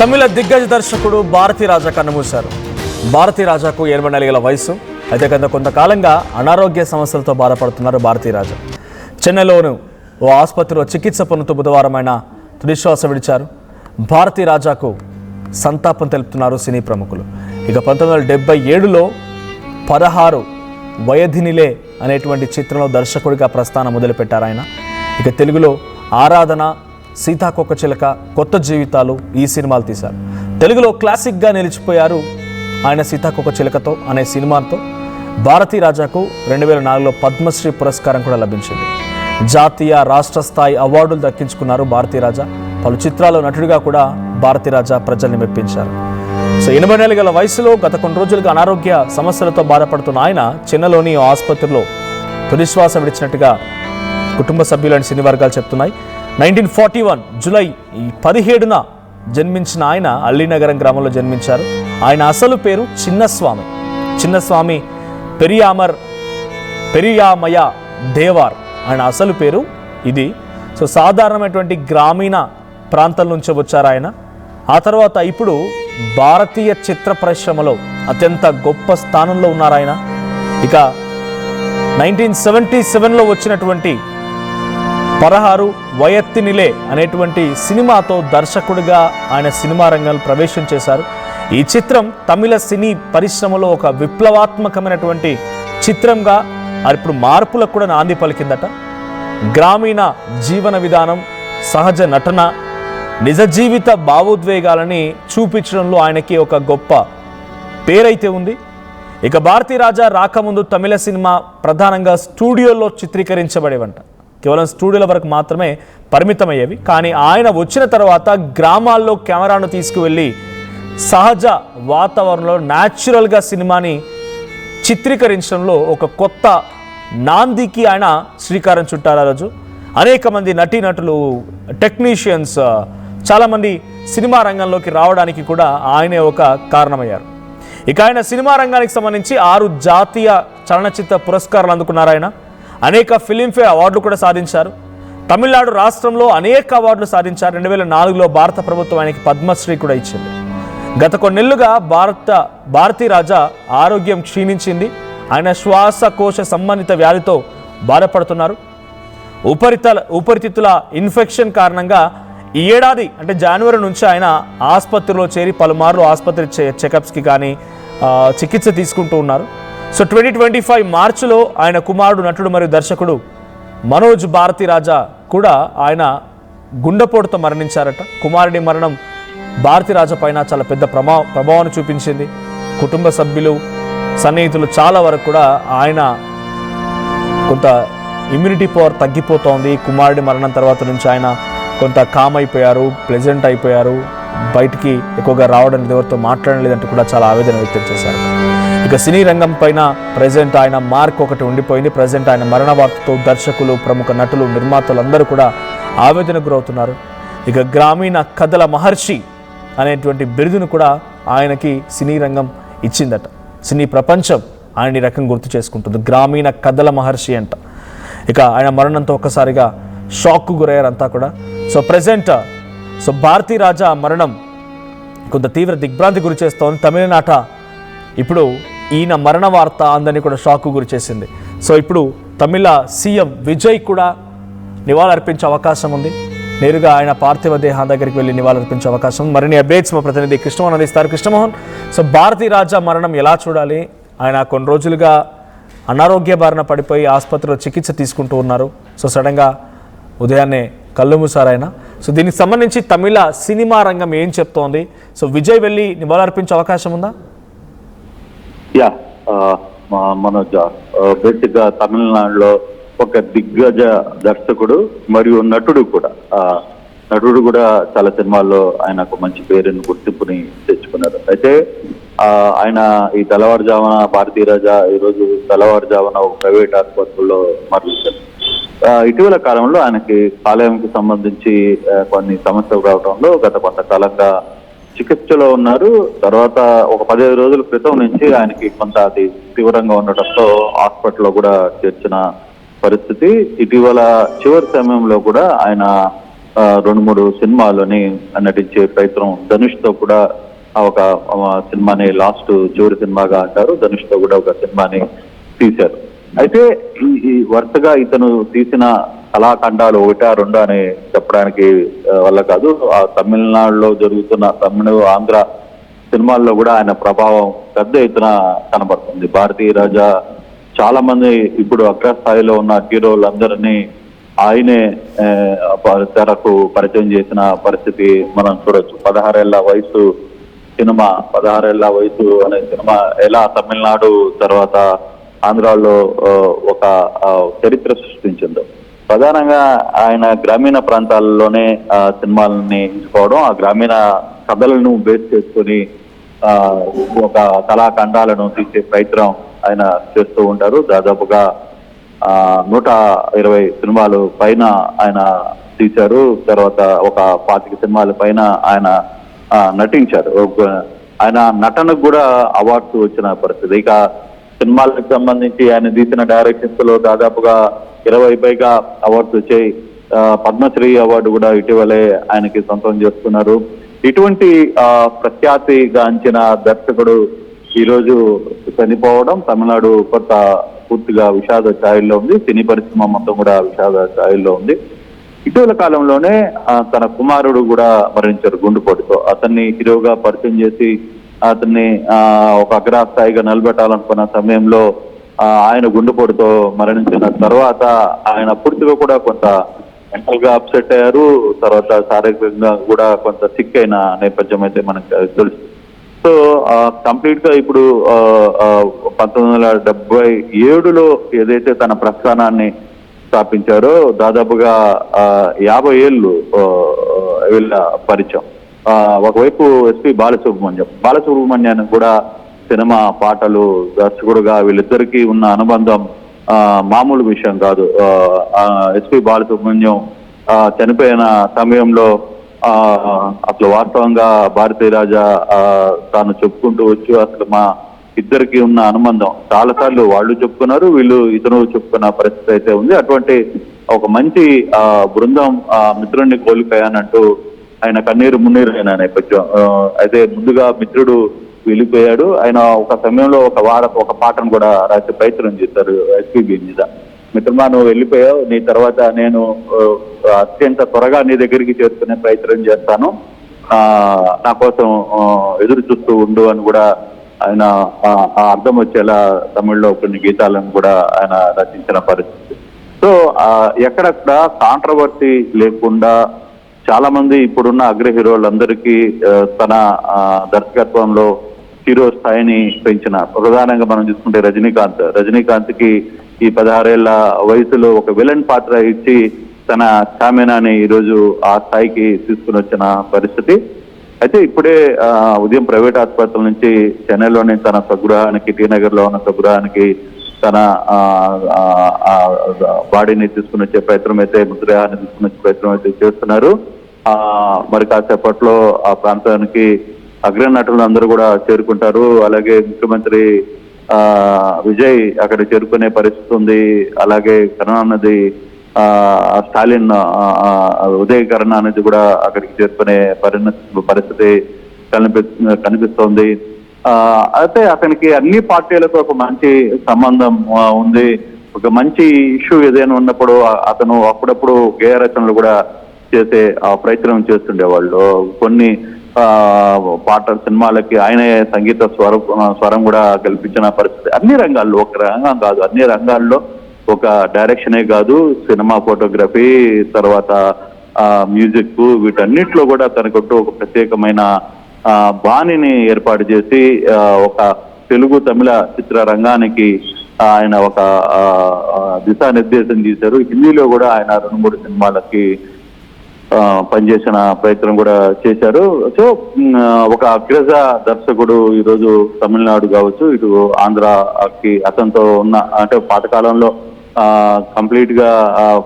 తమిళ దిగ్గజ దర్శకుడు భారతీ రాజా కన్నుమూశారు. భారతీ రాజాకు 84 ఏళ్ల వయసు. అయితే కొంతకాలంగా అనారోగ్య సమస్యలతో బాధపడుతున్నారు భారతీ రాజా. చెన్నైలోని ఓ ఆసుపత్రిలో చికిత్స పొందుతూ బుధవారం ఆయన తుదిశ్వాస విడిచారు. భారతీ రాజాకు సంతాపం తెలుపుతున్నారు సినీ ప్రముఖులు. ఇక 1977లో 16 వయధినిలే అనేటువంటి చిత్రంలో దర్శకుడిగా ప్రస్థానం మొదలుపెట్టారు ఆయన. ఇక తెలుగులో ఆరాధన, సీతాకోకచిలక, కొత్త జీవితాలు ఈ సినిమాలు తీశారు. తెలుగులో క్లాసిక్గా నిలిచిపోయారు ఆయన సీతాకోకచిలకతో అనే సినిమాతో. భారతీ రాజాకు 2004లో పద్మశ్రీ పురస్కారం కూడా లభించింది. జాతీయ, రాష్ట్ర స్థాయి అవార్డులు దక్కించుకున్నారు భారతీ రాజా. పలు చిత్రాల్లో నటుడిగా కూడా భారతీ రాజా ప్రజల్ని మెప్పించారు. 84 ఏళ్ల వయసులో గత కొన్ని రోజులుగా అనారోగ్య సమస్యలతో బాధపడుతున్న ఆయన చెన్నైలోని ఆసుపత్రిలో తుదిశ్వాస విడిచినట్టుగా కుటుంబ సభ్యులని సినీ వర్గాలు చెప్తున్నాయి. 1941 జూలై 17న జన్మించిన ఆయన అల్లీనగరం గ్రామంలో జన్మించారు. ఆయన అసలు పేరు చిన్నస్వామి పెరియామయ దేవార్. ఆయన అసలు పేరు ఇది. సాధారణమైనటువంటి గ్రామీణ ప్రాంతాల నుంచి వచ్చారు ఆయన. ఆ తర్వాత ఇప్పుడు భారతీయ చిత్ర పరిశ్రమలో అత్యంత గొప్ప స్థానంలో ఉన్నారు ఆయన. ఇక 1977లో వచ్చినటువంటి 16 వయత్తినిలే అనేటువంటి సినిమాతో దర్శకుడిగా ఆయన సినిమా రంగంలో ప్రవేశం చేశారు. ఈ చిత్రం తమిళ సినీ పరిశ్రమలో ఒక విప్లవాత్మకమైనటువంటి చిత్రంగా ఇప్పుడు మార్పులకు కూడా నాంది పలికిందట. గ్రామీణ జీవన విధానం, సహజ నటన, నిజ జీవిత భావోద్వేగాలని చూపించడంలో ఆయనకి ఒక గొప్ప పేరైతే ఉంది. ఇక భారతీ రాజా రాకముందు తమిళ సినిమా ప్రధానంగా స్టూడియోలో చిత్రీకరించబడేవంట. కేవలం స్టూడియోల వరకు మాత్రమే పరిమితమయ్యేవి. కానీ ఆయన వచ్చిన తర్వాత గ్రామాల్లో కెమెరాను తీసుకువెళ్ళి సహజ వాతావరణంలో న్యాచురల్గా సినిమాని చిత్రీకరించడంలో ఒక కొత్త నాందికి ఆయన శ్రీకారం చుట్టారు. ఆ రోజు అనేక మంది నటీనటులు, టెక్నీషియన్స్, చాలామంది సినిమా రంగంలోకి రావడానికి కూడా ఆయనే ఒక కారణమయ్యారు. ఇక ఆయన సినిమా రంగానికి సంబంధించి 6 జాతీయ చలనచిత్ర పురస్కారాలు అందుకున్నారు ఆయన. అనేక ఫిలింఫేర్ అవార్డులు కూడా సాధించారు. తమిళనాడు రాష్ట్రంలో అనేక అవార్డులు సాధించారు. 2004లో భారత ప్రభుత్వం ఆయనకి పద్మశ్రీ కూడా ఇచ్చింది. గత కొన్నేళ్లుగా భారతీ రాజా ఆరోగ్యం క్షీణించింది. ఆయన శ్వాసకోశ సంబంధిత వ్యాధితో బాధపడుతున్నారు. ఊపిరితిత్తుల ఇన్ఫెక్షన్ కారణంగా ఈ ఏడాది అంటే జనవరి నుంచి ఆయన ఆసుపత్రిలో చేరి పలుమార్లు ఆసుపత్రి చెకప్స్కి కానీ చికిత్స తీసుకుంటూ ఉన్నారు. 2025 మార్చిలో ఆయన కుమారుడు, నటుడు మరియు దర్శకుడు మనోజ్ భారతీ రాజా కూడా ఆయన గుండెపోటుతో మరణించారట. కుమారుడి మరణం భారతీ రాజా పైన చాలా పెద్ద ప్రభావాన్ని చూపించింది. కుటుంబ సభ్యులు, సన్నిహితులు చాలా వరకు కూడా ఆయన కొంత ఇమ్యూనిటీ పవర్ తగ్గిపోతోంది. కుమారుడి మరణం తర్వాత నుంచి ఆయన కొంత కామ్ అయిపోయారు, ప్లెజెంట్ అయిపోయారు, బయటికి ఎక్కువగా రావడం, ఎవరితో మాట్లాడడం లేదంటూ కూడా చాలా ఆవేదన వ్యక్తం చేశారు. ఇక సినీ రంగం పైన ప్రజెంట్ ఆయన మార్క్ ఒకటి ఉండిపోయింది. ప్రజెంట్ ఆయన మరణ వార్తతో దర్శకులు, ప్రముఖ నటులు, నిర్మాతలు అందరూ కూడా ఆవేదనకు గురవుతున్నారు. ఇక గ్రామీణ కథల మహర్షి అనేటువంటి బిరుదును కూడా ఆయనకి సినీ రంగం ఇచ్చిందట. సినీ ప్రపంచం ఆయన ఈ రకం గుర్తు చేసుకుంటుంది, గ్రామీణ కథల మహర్షి అంట. ఇక ఆయన మరణంతో ఒక్కసారిగా షాక్కు గురయ్యారు అంతా కూడా. ప్రజెంట్ భారతీ రాజా మరణం కొంత తీవ్ర దిగ్భ్రాంతి గురి చేస్తోంది. తమిళనాట ఇప్పుడు ఈయన మరణ వార్త అందరినీ కూడా షాక్కు గురి చేసింది. ఇప్పుడు తమిళ సీఎం విజయ్ కూడా నివాళులర్పించే అవకాశం ఉంది. నేరుగా ఆయన పార్థివ దేహం దగ్గరికి వెళ్ళి నివాళులర్పించే అవకాశం ఉంది. మరిన్ని అప్డేట్స్ మా ప్రతినిధి కృష్ణమోహన్ అందిస్తారు. కృష్ణమోహన్, భారతీ రాజా మరణం ఎలా చూడాలి? ఆయన కొన్ని రోజులుగా అనారోగ్య బారిన పడిపోయి ఆసుపత్రిలో చికిత్స తీసుకుంటూ ఉన్నారు. సడన్గా ఉదయాన్నే కళ్ళు మూసారు ఆయన. దీనికి సంబంధించి తమిళ సినిమా రంగం ఏం చెప్తోంది? విజయ్ వెళ్ళి నివాళులర్పించే అవకాశం ఉందా? మనోజ్, బేసిక్గా తమిళనాడులో ఒక దిగ్గజ దర్శకుడు మరియు నటుడు కూడా చాలా సినిమాల్లో ఆయన ఒక మంచి పేరుని, గుర్తింపుని తెచ్చుకున్నారు. అయితే ఆయన ఈ తెల్లవారుజామున భారతీ రాజా ఈరోజు తెల్లవారుజామున ఒక ప్రైవేట్ ఆసుపత్రిలో మరణించారు. ఇటీవల కాలంలో ఆయనకి కాలేయంకి సంబంధించి కొన్ని సమస్యలు రావడంలో గత కొంతకాలంగా చికిత్సలో ఉన్నారు. తర్వాత ఒక 15 రోజుల క్రితం నుంచి ఆయనకి కొంత అది తీవ్రంగా ఉండటంతో హాస్పిటల్లో కూడా చేర్చిన పరిస్థితి. ఇటీవల చివరి సమయంలో కూడా ఆయన 2-3 సినిమాలని నటించే ప్రయత్నం. ధనుష్తో కూడా ఒక సినిమాని లాస్ట్ చివరి సినిమాగా అంటారు. ధనుష్తో కూడా ఒక సినిమాని తీశారు. అయితే ఈ వరుసగా ఇతను తీసిన కళాఖండాలు 1-2 అని చెప్పడానికి వల్ల కాదు. ఆ తమిళనాడులో జరుగుతున్న తమిళ ఆంధ్ర సినిమాల్లో కూడా ఆయన ప్రభావం పెద్ద ఎత్తున కనబడుతుంది. భారతీయ రాజా చాలా మంది ఇప్పుడు అగ్రస్థాయిలో ఉన్న హీరోలందరినీ ఆయనే తెరకు పరిచయం చేసిన పరిస్థితి మనం చూడొచ్చు. 16 ఏళ్ల వయసు సినిమా, 16 ఏళ్ల వయసు అనే సినిమా ఎలా తమిళనాడు తర్వాత ఆంధ్రాలో ఒక చరిత్ర సృష్టించిందో. ప్రధానంగా ఆయన గ్రామీణ ప్రాంతాల్లోనే సినిమాలని ఎంచుకోవడం, ఆ గ్రామీణ కథలను బేస్ చేసుకుని ఒక కళాఖండాలను తీసే ప్రయత్నం ఆయన చేస్తూ ఉంటారు. దాదాపుగా 120 సినిమాలు పైన ఆయన తీశారు. తర్వాత ఒక 25 సినిమాల పైన ఆయన నటించారు. ఆయన నటనకు కూడా అవార్డ్స్ వచ్చిన పరిస్థితి. ఇక సినిమాలకు సంబంధించి ఆయన తీసిన డైరెక్షన్స్ లో దాదాపుగా 20 పైగా అవార్డ్స్ వచ్చాయి. పద్మశ్రీ అవార్డు కూడా ఇటీవలే ఆయనకి సొంతం చేసుకున్నారు. ఇటువంటి ప్రఖ్యాతిగాంచిన దర్శకుడు ఈరోజు చనిపోవడం తమిళనాడు కొత్త పూర్తిగా విషాద ఛాయల్లో ఉంది. సినీ పరిశ్రమ మొత్తం కూడా విషాద ఛాయల్లో ఉంది. ఇటీవల కాలంలోనే తన కుమారుడు కూడా మరణించారు గుండెపోటుతో. అతన్ని హీరోగా పరిచయం చేసి అతన్ని ఒక అగ్రస్థాయిగా నిలబెట్టాలనుకున్న సమయంలో ఆయన గుండెపోటుతో మరణించిన తర్వాత ఆయన పూర్తిగా కూడా కొంత మెంటల్ గా అప్సెట్ అయ్యారు. తర్వాత శారీరకంగా కూడా కొంత సిక్ అయిన నేపథ్యం అయితే మనకు తెలుసు. సో కంప్లీట్ గా ఇప్పుడు 1977లో ఏదైతే తన ప్రస్థానాన్ని స్థాపించారో దాదాపుగా 50 ఏళ్ళు వీళ్ళ పరిచయం. ఒకవైపు ఎస్పి బాలసుబ్రహ్మణ్యానికి కూడా సినిమా పాటలు దర్శకుడుగా వీళ్ళిద్దరికీ ఉన్న అనుబంధం మామూలు విషయం కాదు. ఎస్పి బాలసుబ్రహ్మణ్యం చనిపోయిన సమయంలో అసలు వాస్తవంగా భారతీయ రాజా తాను చెప్పుకుంటూ వచ్చు అసలు మా ఇద్దరికి ఉన్న అనుబంధం చాలా సార్లు వాళ్ళు చెప్పుకున్నారు, ఇతను చెప్పుకున్న పరిస్థితి అయితే ఉంది. అటువంటి ఒక మంచి బృందం మిత్రుడిని కోల్పోయానంటూ ఆయన కన్నీరు మున్నీరు అయిన నేపథ్యం. అయితే ముందుగా మిత్రుడు వెళ్ళిపోయాడు. ఆయన ఒక సమయంలో ఒక పాటను కూడా రాసే ప్రయత్నం చేశారు ఎస్పీబీ మీద. మిత్రమా, నువ్వు వెళ్ళిపోయావు, నీ తర్వాత నేను అత్యంత త్వరగా నీ దగ్గరికి చేరుకునే ప్రయత్నం చేస్తాను, నా కోసం ఎదురు చూస్తూ ఉండు అని కూడా ఆయన అర్థం వచ్చేలా తమిళ్లో కొన్ని గీతాలను కూడా ఆయన రచించిన పరిస్థితి. సో ఎక్కడక్కడ కాంట్రవర్సీ లేకుండా చాలా మంది ఇప్పుడున్న అగ్ర హీరోలందరికీ తన దర్శకత్వంలో హీరో స్థాయిని పెంచిన ప్రధానంగా మనం చూసుకుంటే రజనీకాంత్ కి ఈ 16 ఏళ్ల వయసులో ఒక విలన్ పాత్ర ఇచ్చి తన స్టామినాని ఈరోజు ఆ స్థాయికి తీసుకుని వచ్చిన పరిస్థితి. అయితే ఇప్పుడే ఉదయం ప్రైవేట్ ఆసుపత్రుల నుంచి చెన్నైలోని తన స్వగృహానికి, టీ నగర్ లో ఉన్న స్వగృహానికి తన బాడీని తీసుకుని వచ్చే ప్రయత్నం అయితే, మృతదేహాన్ని తీసుకుని వచ్చే ప్రయత్నం అయితే చేస్తున్నారు. మరి కాసేపట్లో ఆ ప్రాంతానికి అగ్రనటులు అందరూ కూడా చేరుకుంటారు. అలాగే ముఖ్యమంత్రి విజయ్ అక్కడ చేరుకునే పరిస్థితి ఉంది. అలాగే కరుణానిధి స్టాలిన్ ఉదయ్ కరుణానిధి కూడా అక్కడికి చేరుకునే పరిస్థితి కనిపిస్తోంది. అయితే అతనికి అన్ని పార్టీలతో ఒక మంచి సంబంధం ఉంది. ఒక మంచి ఇష్యూ ఏదైనా ఉన్నప్పుడు అతను అప్పుడప్పుడు గేయ రచనలు కూడా చేసే ప్రయత్నం చేస్తుండేవాళ్ళు. కొన్ని సినిమాలకి ఆయనే సంగీత స్వరం కూడా కల్పించిన పరిస్థితి. అన్ని రంగాల్లో, ఒక రంగం కాదు, అన్ని రంగాల్లో, ఒక డైరెక్షనే కాదు, సినిమా, ఫోటోగ్రఫీ, తర్వాత మ్యూజిక్, వీటన్నిటిలో కూడా తనకంటూ ఒక ప్రత్యేకమైన బాణిని ఏర్పాటు చేసి ఒక తెలుగు తమిళ చిత్ర రంగానికి ఆయన ఒక దిశానిర్దేశం చేశారు. హిందీలో కూడా ఆయన 2-3 సినిమాలకి పనిచేసిన ప్రయత్నం కూడా చేశారు. సో ఒక అగ్రజ దర్శకుడు ఈరోజు తమిళనాడు కావచ్చు, ఇటు ఆంధ్రాకి అతనితో ఉన్న, అంటే పాతకాలంలో కంప్లీట్ గా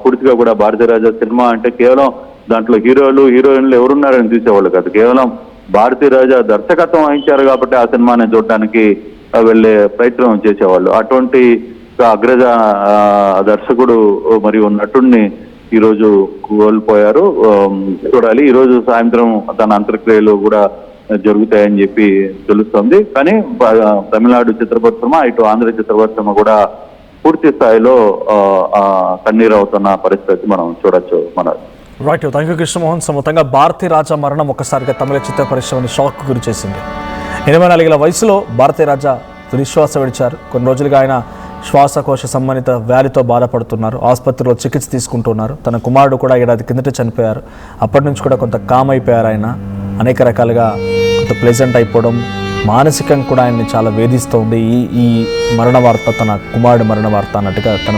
పూర్తిగా కూడా భారతీయ రాజా సినిమా అంటే కేవలం దాంట్లో హీరోలు హీరోయిన్లు ఎవరున్నారని చూసేవాళ్ళు కాదు, కేవలం భారతీయ రాజా దర్శకత్వం వహించారు కాబట్టి ఆ సినిమాని చూడటానికి వెళ్లే ప్రయత్నం చేసేవాళ్ళు. అటువంటి అగ్రజ దర్శకుడు మరియు నటుడిని ఈరోజు కోల్పోయారు. చూడాలి, ఈరోజు సాయంత్రం తన అంత్యక్రియలు కూడా జరుగుతాయని చెప్పి తెలుస్తుంది. కానీ తమిళనాడు చిత్ర పరిశ్రమ, ఇటు ఆంధ్ర చిత్ర పరిశ్రమ కూడా పూర్తి స్థాయిలో కన్నీరు అవుతున్న పరిస్థితి మనం చూడొచ్చు. మన right, thank you Krishnamohan. So మొత్తంగా భారతీ రాజా మరణం ఒక్కసారిగా తమిళ చిత్ర పరిశ్రమని షాక్ గురి చేసింది. 84 వయసులో భారతీ రాజా తుదిశ్వాస విడిచారు. కొన్ని రోజులుగా ఆయన శ్వాసకోశ సంబంధిత వ్యాధితో బాధపడుతున్నారు. ఆసుపత్రిలో చికిత్స తీసుకుంటున్నారు. తన కుమారుడు కూడా ఏడాది కిందట చనిపోయారు. అప్పటి నుంచి కూడా కొంత కామ్ అయిపోయారు ఆయన. అనేక రకాలుగా కొంత ప్లెజెంట్ అయిపోవడం, మానసికంగా కూడా ఆయన్ని చాలా వేధిస్తూ ఉంది ఈ మరణ వార్త, తన కుమారుడు మరణ వార్త అన్నట్టుగా తన